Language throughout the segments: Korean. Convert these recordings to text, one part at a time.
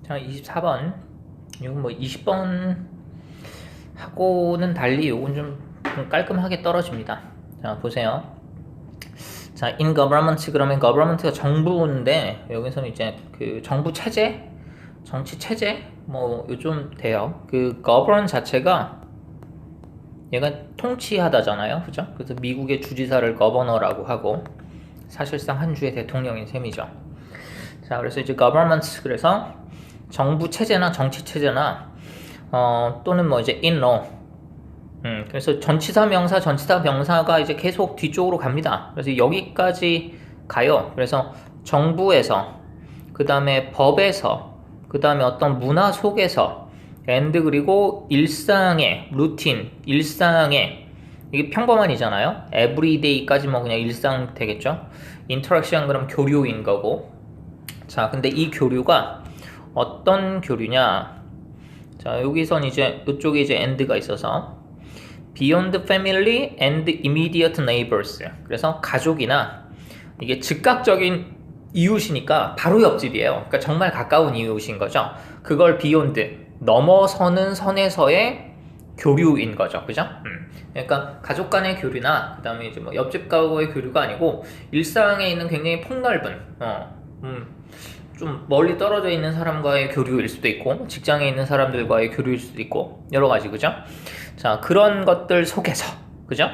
자, 24번. 이건 뭐 20번 하고는 달리 요건 좀 깔끔하게 떨어집니다. 자, 보세요. 자, in government 그러면 government가 정부인데 여기서는 이제 그 정부 체제, 정치 체제 뭐 요즘 돼요. 그 govern 자체가 얘가 통치하다잖아요. 그죠? 그래서 미국의 주지사를 거버너라고 하고 사실상 한 주의 대통령인 셈이죠. 자, 그래서 이제 government 그래서 정부 체제나 정치 체제나 또는 뭐 이제 in law. 그래서 전치사 명사가 이제 계속 뒤쪽으로 갑니다. 그래서 여기까지 가요. 그래서 정부에서, 그 다음에 법에서, 그 다음에 어떤 문화 속에서, and 그리고 일상의, 루틴, 일상의, 이게 평범한이잖아요. everyday까지 뭐 그냥 일상 되겠죠. interaction 그럼 교류인 거고. 자, 근데 이 교류가 어떤 교류냐? 자, 여기선 이제 이쪽에 이제 and가 있어서 beyond family and immediate neighbors. 그래서 가족이나 이게 즉각적인 이웃이니까 바로 옆집이에요. 그러니까 정말 가까운 이웃인 거죠. 그걸 beyond 넘어서는 선에서의 교류인 거죠. 그죠? 그러니까 가족 간의 교류나 그다음에 이제 뭐 옆집과의 교류가 아니고 일상에 있는 굉장히 폭넓은 좀 멀리 떨어져 있는 사람과의 교류일 수도 있고 직장에 있는 사람들과의 교류일 수도 있고 여러 가지 그죠? 자, 그런 것들 속에서 그죠?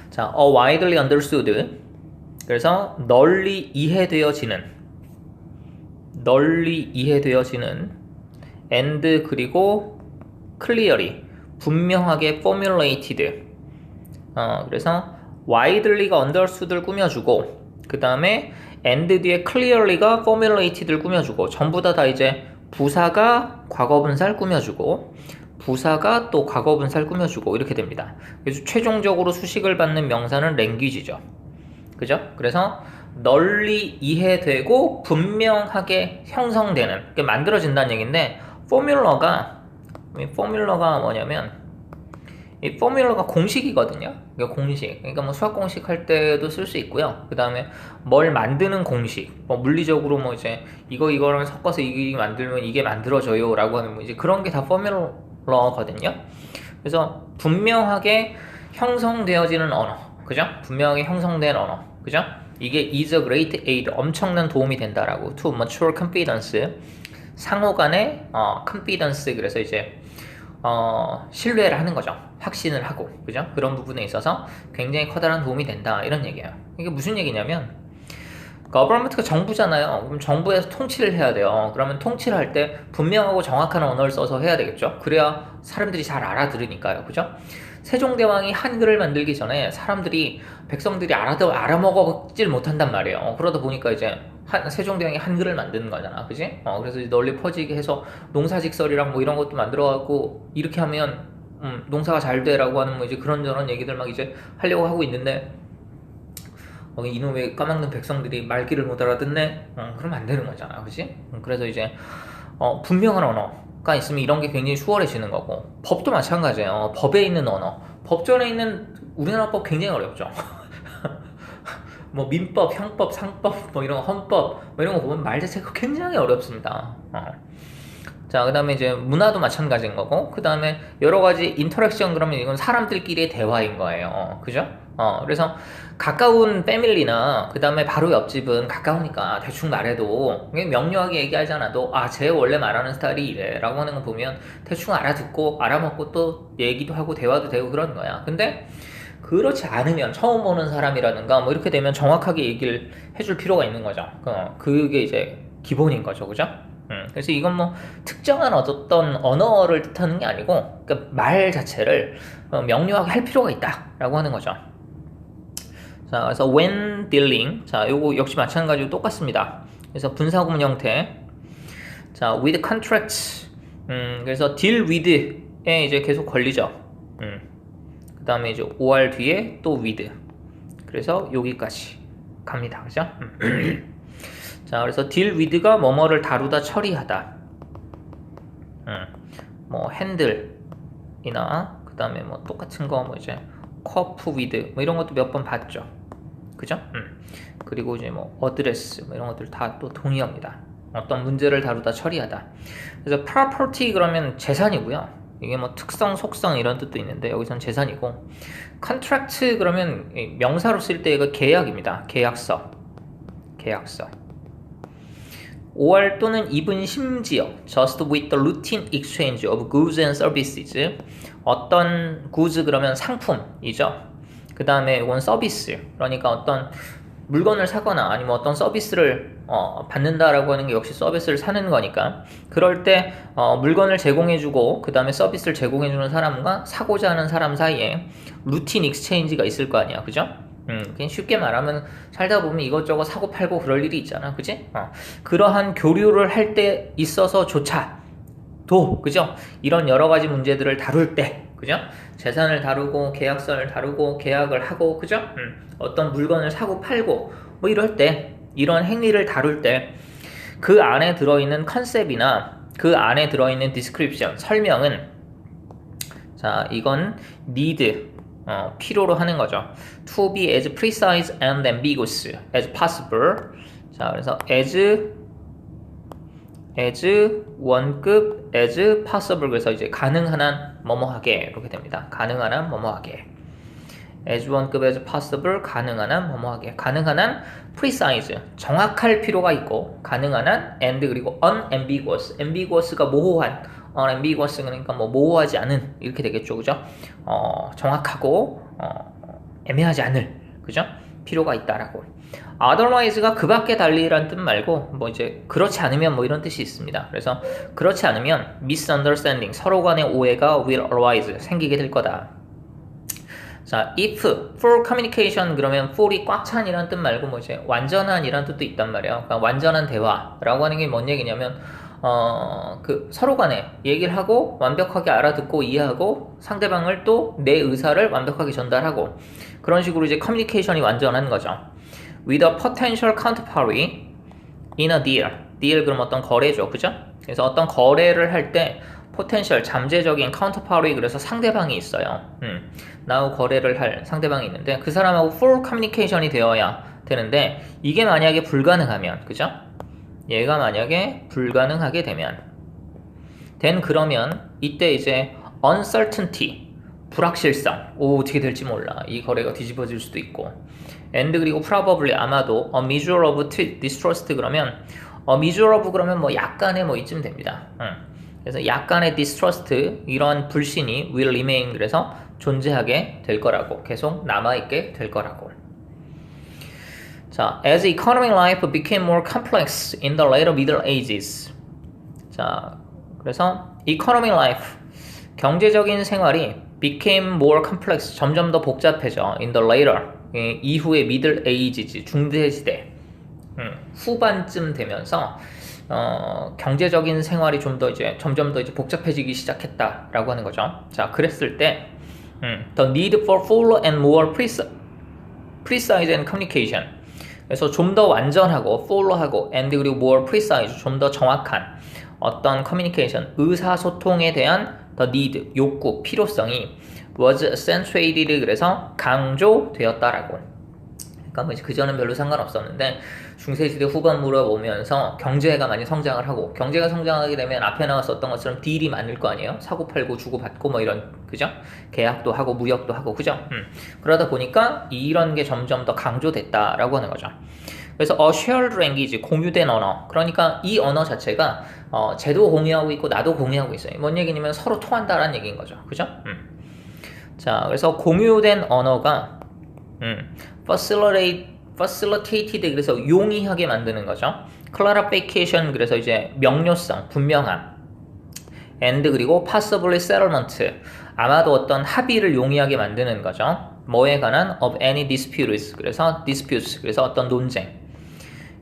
자, widely understood 그래서 널리 이해되어지는 and 그리고 clearly 분명하게 formulated 그래서 widely가 understood를 꾸며주고 그 다음에 and 뒤에 clearly가 formulated를 꾸며주고 전부 다 이제 부사가 과거분사를 꾸며주고 부사가 또 과거분사를 꾸며주고 이렇게 됩니다. 그래서 최종적으로 수식을 받는 명사는 language죠. 그죠? 그래서 널리 이해되고 분명하게 형성되는 그러니까 만들어진다는 얘기인데 포뮬러가 뭐냐면 이 포뮬러가 공식이거든요. 그러니까 공식. 그러니까 뭐 수학 공식 할 때도 쓸 수 있고요. 그 다음에 뭘 만드는 공식. 뭐 물리적으로 뭐 이제 이거랑 섞어서 이게 만들면 이게 만들어져요라고 하는 뭐 이제 그런 게 다 포뮬러거든요. 그래서 분명하게 형성되어지는 언어. 그죠? 분명하게 형성된 언어. 그죠? 이게 is a great aid. 엄청난 도움이 된다라고. to mature confidence. 상호 간의 confidence. 그래서 이제 신뢰를 하는 거죠. 확신을 하고, 그죠? 그런 부분에 있어서 굉장히 커다란 도움이 된다. 이런 얘기예요. 이게 무슨 얘기냐면, government가 정부잖아요. 그럼 정부에서 통치를 해야 돼요. 그러면 통치를 할 때 분명하고 정확한 언어를 써서 해야 되겠죠? 그래야 사람들이 잘 알아들으니까요. 그죠? 세종대왕이 한글을 만들기 전에 백성들이 알아먹질 못한단 말이에요. 그러다 보니까 이제 세종대왕이 한글을 만드는 거잖아. 그지? 그래서 널리 퍼지게 해서 농사직설이랑 뭐 이런 것도 만들어갖고 이렇게 하면 농사가 잘 돼라고 하는 뭐 이제 그런저런 얘기들 막 이제 하려고 하고 있는데 이놈의 까막눈 백성들이 말귀를 못 알아듣네? 그러면 안 되는 거잖아. 그지? 그래서 이제 분명한 언어가 있으면 이런 게 굉장히 수월해지는 거고 법도 마찬가지예요. 법에 있는 언어 법전에 있는 우리나라 법 굉장히 어렵죠. 뭐 민법, 형법, 상법, 뭐 이런 헌법 뭐 이런 거 보면 말 자체가 굉장히 어렵습니다. 자, 그 다음에 이제 문화도 마찬가지인 거고 그 다음에 여러 가지 인터랙션 그러면 이건 사람들끼리의 대화인 거예요. 그죠? 그래서 가까운 패밀리나 그 다음에 바로 옆집은 가까우니까 대충 말해도 명료하게 얘기하지 않아도 쟤 원래 말하는 스타일이 이래 라고 하는 거 보면 대충 알아듣고 알아먹고 또 얘기도 하고 대화도 되고 그런 거야. 근데 그렇지 않으면 처음 보는 사람이라든가 뭐 이렇게 되면 정확하게 얘기를 해줄 필요가 있는 거죠. 그게 이제 기본인 거죠. 그죠? 그래서 이건 뭐 특정한 어떤 언어를 뜻하는 게 아니고 그러니까 말 자체를 명료하게 할 필요가 있다라고 하는 거죠. 자, 그래서 when dealing, 자, 요거 역시 마찬가지로 똑같습니다. 그래서 분사구문 형태. 자, with contracts, 그래서 deal with에 이제 계속 걸리죠. 그 다음에 이제 or 뒤에 또 with. 그래서 여기까지 갑니다. 그죠? 자, 그래서 deal with가 뭐뭐를 다루다 처리하다. 뭐 handle이나 그 다음에 뭐 똑같은 거 뭐 이제 cope with 뭐 이런 것도 몇 번 봤죠. 그죠? 그리고 이제 뭐 address 뭐 이런 것들 다 또 동의합니다. 어떤 문제를 다루다 처리하다. 그래서 property 그러면 재산이고요. 이게 뭐 특성, 속성 이런 뜻도 있는데 여기선 재산이고, contract 그러면 명사로 쓸 때 이거 계약입니다. 계약서. 5월 또는 even 심지어 just with the routine exchange of goods and services. 어떤 goods 그러면 상품이죠. 그 다음에 이건 서비스. 그러니까 어떤 물건을 사거나 아니면 어떤 서비스를 받는다라고 하는 게 역시 서비스를 사는 거니까, 그럴 때 물건을 제공해주고 그 다음에 서비스를 제공해주는 사람과 사고자 하는 사람 사이에 루틴 익스체인지가 있을 거 아니야, 그죠? 그냥 쉽게 말하면 살다 보면 이것저것 사고 팔고 그럴 일이 있잖아, 그지? 그러한 교류를 할 때 있어서조차도, 그죠? 이런 여러 가지 문제들을 다룰 때, 그죠? 재산을 다루고 계약서를 다루고 계약을 하고, 그죠? 어떤 물건을 사고 팔고 뭐 이럴 때, 이런 행위를 다룰 때 그 안에 들어있는 컨셉이나 그 안에 들어있는 디스크립션, 설명은, 자, 이건 need, 필요로 하는 거죠. To be as precise and ambiguous as possible. 자, 그래서 as 원급 as possible. 그래서 이제 가능한 한 뭐뭐하게 이렇게 됩니다. 가능한 한 뭐뭐하게. as 원급 as possible, 가능한 한 뭐뭐하게. 가능한 한 precise, 정확할 필요가 있고, 가능한 한 and 그리고 unambiguous. ambiguous가 모호한, unambiguous 그러니까 뭐 모호하지 않은 이렇게 되겠죠, 그죠? 정확하고 애매하지 않을, 그죠? 필요가 있다라고. otherwise가 그 밖에 달리란 뜻 말고 뭐 이제 그렇지 않으면 뭐 이런 뜻이 있습니다. 그래서 그렇지 않으면 misunderstanding, 서로 간의 오해가 will arise, 생기게 될 거다. 자, if full communication 그러면 full이 꽉 찬이란 뜻 말고 뭐 이제 완전한 이란 뜻도 있단 말이에요. 그러니까 완전한 대화라고 하는 게 뭔 얘기냐면 그 서로 간에 얘기를 하고 완벽하게 알아듣고 이해하고 상대방을 또 내 의사를 완벽하게 전달하고, 그런 식으로 이제 커뮤니케이션이 완전한 거죠. With a potential counterparty in a deal. deal 그럼 어떤 거래죠, 그죠? 그래서 어떤 거래를 할 때 potential, 잠재적인 counterparty, 그래서 상대방이 있어요. 나하고 거래를 할 상대방이 있는데 그 사람하고 full communication이 되어야 되는데, 이게 만약에 불가능하면, 그죠? 얘가 만약에 불가능하게 되면 그러면 이때 이제 uncertainty, 불확실성, 어떻게 될지 몰라, 이 거래가 뒤집어질 수도 있고, and 그리고 probably, 아마도 a measure of distrust 그러면 a measure of 그러면 뭐 약간의 뭐 이쯤 됩니다. 그래서 약간의 distrust, 이런 불신이 will remain, 그래서 존재하게 될 거라고, 계속 남아있게 될 거라고. 자, as economic life became more complex in the later Middle Ages. 자, 그래서 economic life, 경제적인 생활이 became more complex, 점점 더 복잡해져. in the later, 이후의 Middle Ages, 중대시대 후반쯤 되면서 경제적인 생활이 좀 더 이제 점점 더 이제 복잡해지기 시작했다라고 하는 거죠. 자, 그랬을 때 the need for fuller and more precise and communication. 그래서 좀 더 완전하고 fuller하고 and 그리고 more precise, 좀 더 정확한 어떤 communication, 의사소통에 대한 the need, 욕구, 필요성이 was accentuated, 그래서 강조되었다라고. 그러니까 뭐 그전은 별로 상관없었는데 중세시대 후반부로 오면서 경제가 많이 성장을 하고, 경제가 성장하게 되면 앞에 나왔었던 것처럼 딜이 많을 거 아니에요. 사고팔고 주고받고 뭐 이런, 그죠? 계약도 하고 무역도 하고, 그죠? 그러다 보니까 이런 게 점점 더 강조됐다라고 하는 거죠. 그래서 a shared language, 공유된 언어. 그러니까 이 언어 자체가 쟤도 공유하고 있고 나도 공유하고 있어요. 뭔 얘기냐면 서로 통한다라는 얘기인 거죠. 그죠? 자, 그래서 공유된 언어가 facilitated, 그래서 용이하게 만드는 거죠. clarification, 그래서 이제 명료성, 분명함. and 그리고 possibly settlement, 아마도 어떤 합의를 용이하게 만드는 거죠. 뭐에 관한 of any disputes, 그래서 disputes, 그래서 어떤 논쟁.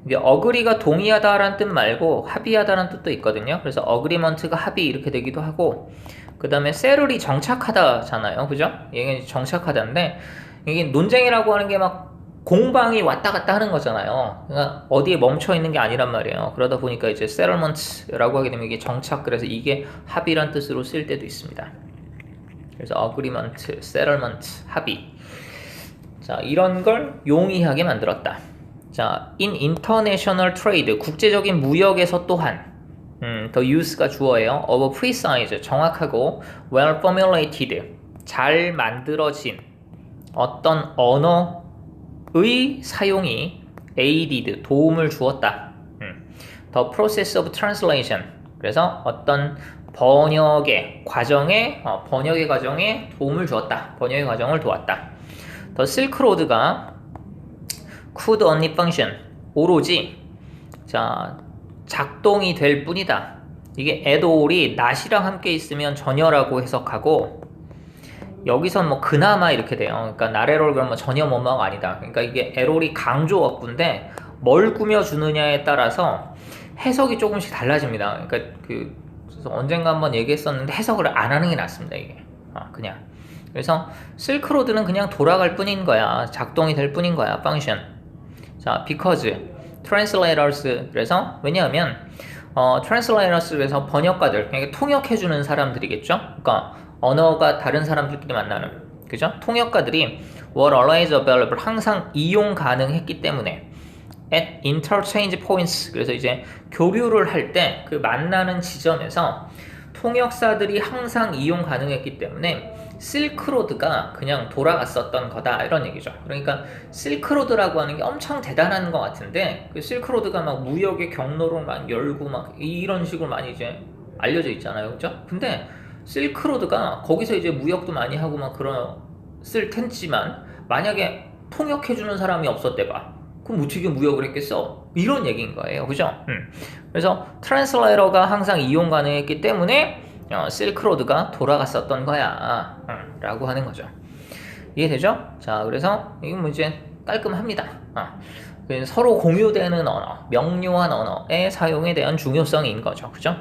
이게 agree가 동의하다라는 뜻 말고 합의하다라는 뜻도 있거든요. 그래서 agreement가 합의 이렇게 되기도 하고, 그 다음에 settle이 정착하다잖아요, 그죠? 이게 정착하다인데, 이게 논쟁이라고 하는 게 막 공방이 왔다 갔다 하는 거잖아요. 그러니까 어디에 멈춰 있는 게 아니란 말이에요. 그러다 보니까 이제 settlement라고 하게 되면 이게 정착, 그래서 이게 합의란 뜻으로 쓸 때도 있습니다. 그래서 agreement, settlement, 합의. 자, 이런 걸 용이하게 만들었다. 자, in international trade, 국제적인 무역에서 또한 the use가 주어예요. of precise, 정확하고 well formulated, 잘 만들어진 어떤 언어의 사용이 aided, 도움을 주었다. The process of translation, 그래서 어떤 번역의 과정에 도움을 주었다. 번역의 과정을 도왔다. The Silk Road가 could only function, 오로지 자 작동이 될 뿐이다. 이게 at all이 not이랑 함께 있으면 전혀라고 해석하고, 여기선 뭐 그나마 이렇게 돼요. 그러니까 not at all 그러면 전혀 뭐뭐가 아니다. 그러니까 이게 at all이 강조 어구인데 뭘 꾸며주느냐에 따라서 해석이 조금씩 달라집니다. 그러니까 그래서 언젠가 한번 얘기했었는데 해석을 안 하는 게 낫습니다. 이게 그냥. 그래서 실크로드는 그냥 돌아갈 뿐인 거야. 작동이 될 뿐인 거야. function. 자, because translators, 그래서 왜냐하면 translators, 그래서 번역가들, 그러니까 통역해주는 사람들이겠죠. 그러니까 언어가 다른 사람들끼리 만나는, 그죠? 통역가들이 were always available, 항상 이용 가능했기 때문에 at interchange points, 그래서 이제 교류를 할 때 그 만나는 지점에서 통역사들이 항상 이용 가능했기 때문에 실크로드가 그냥 돌아갔었던 거다, 이런 얘기죠. 그러니까 실크로드라고 하는 게 엄청 대단한 것 같은데 그 실크로드가 막 무역의 경로를 막 열고 막 이런 식으로 많이 이제 알려져 있잖아요, 그죠? 근데 실크로드가 거기서 이제 무역도 많이 하고 막 그랬을 텐지만 만약에 통역해주는 사람이 없었대 봐. 그럼 어떻게 무역을 했겠어? 이런 얘기인 거예요, 그죠? 그래서 트랜슬레이터가 항상 이용 가능했기 때문에 실크로드가 돌아갔었던 거야 라고 하는 거죠. 이해되죠? 자, 그래서 이건 뭐 이제 깔끔합니다. 서로 공유되는 언어, 명료한 언어의 사용에 대한 중요성인 거죠, 그죠?